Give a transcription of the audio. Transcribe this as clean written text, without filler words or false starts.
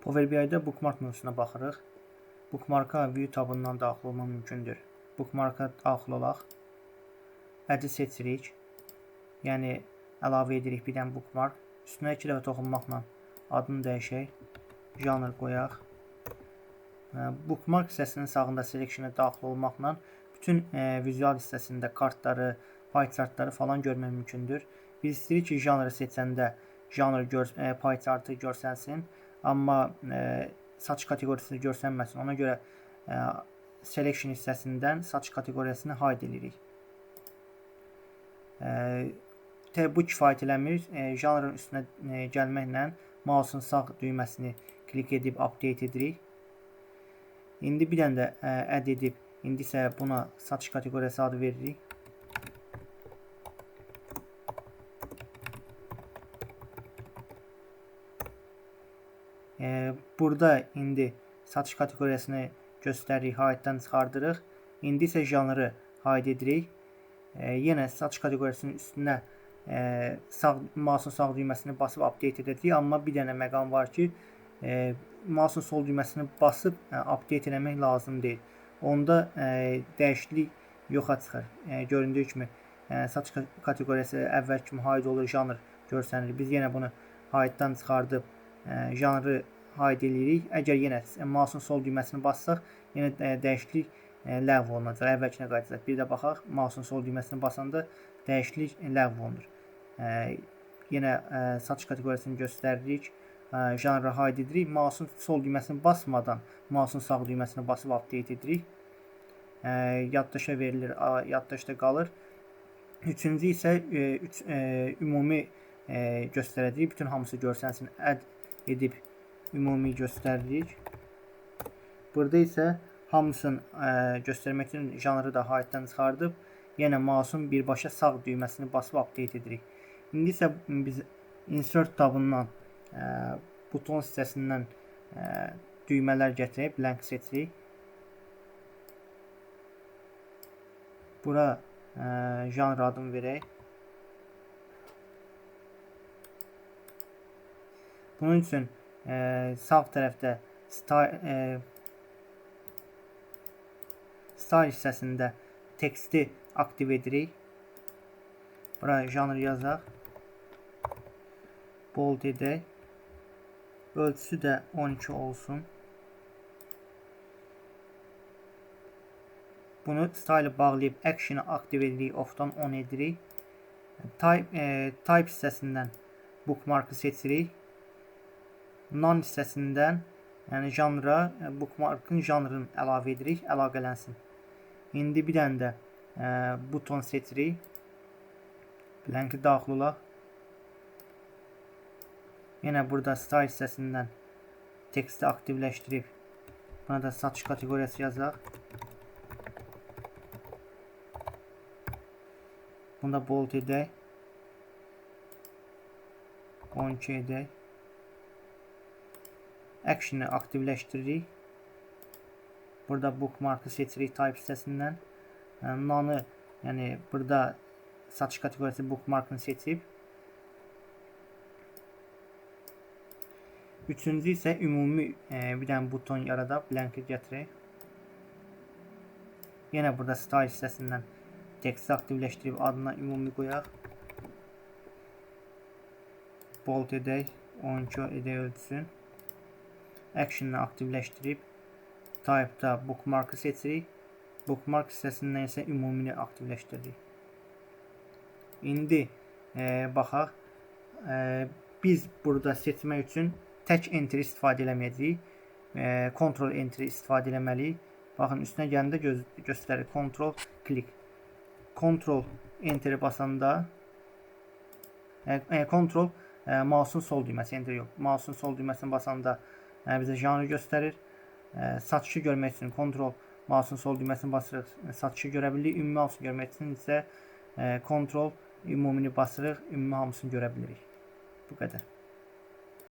Power BI-də bookmark menüsünə baxırıq. Bookmarka view tabından daxil olmaq mümkündür. Bookmarka daxil olaq. Add-i seçirik. Yəni əlavə edirik bir dənə bookmark. Üstünə 2 dəfə toxunmaqla adını dəyişək. Janr qoyaq. Bookmark hissəsinin sağında selection-ə daxil olmaqla bütün vizual hissəsində kartları, pie chartları falan görmək mümkündür. Biz istəyirik ki, janrı seçəndə janr pie chartı görsənsin. Amma saç kateqoriyasını görsənməsin. Ona görə selection hissəsindən saç kateqoriyasını hide edirik. Bu kifayət eləmir. Janrın üstünə gəlməklə mouse'un sağ düyməsini klik edib update edirik. İndi bir dənə də add edib, indi isə buna saç kateqoriyası adı veririk. Burada indi saç kateqoriyasını göstəririk, hide'dən çıxardırıq. İndi isə janrı hide edirik. Yenə saç kateqoriyasının üstünə mouse'un sağ düyməsini basıb update edirik. Amma bir dənə məqam var ki, mouse'un sol düyməsini basıb update eləmək lazım deyil. Onda dəyişiklik yoxa çıxır. Göründüyü kimi saç kateqoriyası əvvəl kimi hide olur, janr görsənir. Biz yenə bunu hide'dan çıxardıb janrı hide edirik. Əgər yenə mouse'un sol düyməsini bassaq, yenə dəyişiklik ləğv olunacaq. Əvvəlkinə qayıdacaq. Bir də baxaq, mouse'un sol düyməsini basanda dəyişiklik ləğv olunur. Yenə saç kateqoriyasını göstəririk. Janrı hide edirik. Mouse'un sol düyməsini basmadan mouse'un sağ düyməsini basıb update edirik. Yaddaşa verilir, yaddaşda qalır. Üçüncü isə ümumi göstərəcəyik. Bütün hamısı görsənsin. Add edib ümumi göstəririk. Burada isə hamısını göstərmək üçün janrı da hide'dən çıxardıb yenə mouse'un birbaşa sağ düyməsini basıb update edirik. İndi isə biz insert tabından buton hissəsindən düymələr gətirib blank seçirik. Bura janr adını verək. Bunun üçün sağ tərəfdə style hissəsində teksti aktiv edirik. Bura janr yazaq. Bold edək. Ölçüsü də 12 olsun. Bunu style bağlayıb action'ı aktiv edirik, off-dan on edirik. Type hissəsindən bookmark'ı seçirik. None hissəsindən, yəni janra bookmark'ın janrını əlavə edirik, əlaqələnsin. İndi bir dənə də buton seçirik. Blank'i daxil olaq. Yenə burada style hissəsindən teksti aktivləşdirib buna da saç kateqoriyası yazaq. Bunu da bold edək. 12 edək. Action'ı aktivləşdiririk. Burada bookmark'ı seçirik type hissəsindən. None'ı, yəni burada saç kateqoriyası bookmark'ını seçib. Üçüncü isə ümumi bir dənə buton yaradaq, blank'i gətirək. Yenə burada style hissəsindən teksti aktivləşdirib adına ümumi qoyaq. Bold edək, 12 edək ölçüsün. Action'ı aktivləşdirib type'da bookmark'ı seçirik. Bookmark hissəsindən isə ümumini aktivləşdiririk. İndi baxaq. Biz burada seçmək üçün tək enter istifadə eləməyəcəyik. Ctrl enter istifadə eləməliyik. Baxın, üstünə gələndə göstərir. Ctrl klik. Ctrl enteri basanda Ctrl mouse'un sol düyməsi, enter yox. Mouse'un sol düyməsini basanda bizə janrı göstərir. Saçı görmək üçün Ctrl mouse'un sol düyməsini basırıq, saçı görə bilirik. Ümumi hamısını görmək üçün isə Ctrl ümumini basırıq, ümumi hamısını görə bilirik. Bu qədər.